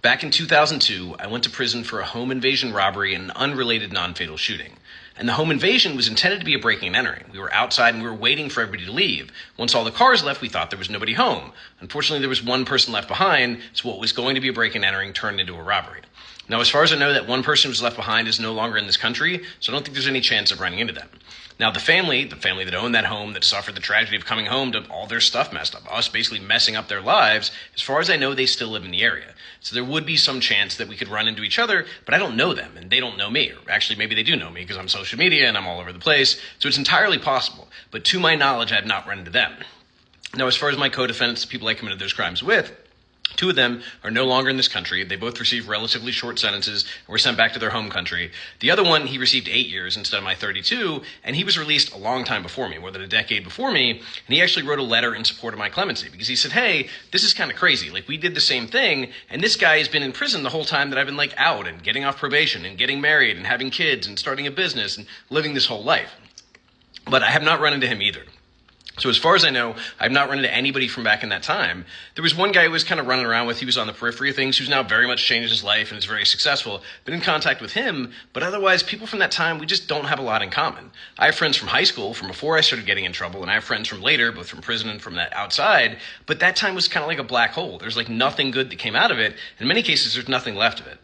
Back in 2002, I went to prison for a home invasion robbery and an unrelated non-fatal shooting. And the home invasion was intended to be a breaking and entering. We were outside and we were waiting for everybody to leave. Once all the cars left, we thought there was nobody home. Unfortunately, there was one person left behind, so what was going to be a breaking and entering turned into a robbery. Now, as far as I know, that one person who was left behind is no longer in this country, so I don't think there's any chance of running into them. Now, the family that owned that home, that suffered the tragedy of coming home to all their stuff messed up, us basically messing up their lives, as far as I know, they still live in the area. So there would be some chance that we could run into each other, but I don't know them, and they don't know me. Or actually, maybe they do know me because I'm social media and I'm all over the place, so it's entirely possible. But to my knowledge, I have not run into them. Now, as far as my co-defendants, the people I committed those crimes with, two of them are no longer in this country. They both received relatively short sentences and were sent back to their home country. The other one, he received 8 years instead of my 32, and he was released a long time before me, more than a decade before me, and he actually wrote a letter in support of my clemency because he said, hey, this is kind of crazy. Like, we did the same thing, and this guy has been in prison the whole time that I've been, like, out and getting off probation and getting married and having kids and starting a business and living this whole life. But I have not run into him either. So as far as I know, I've not run into anybody from back in that time. There was one guy who was kind of running around with, he was on the periphery of things, who's now very much changed his life and is very successful. Been in contact with him, but otherwise, people from that time, we just don't have a lot in common. I have friends from high school, from before I started getting in trouble, and I have friends from later, both from prison and from that outside, but that time was kind of like a black hole. There's like nothing good that came out of it. In many cases, there's nothing left of it.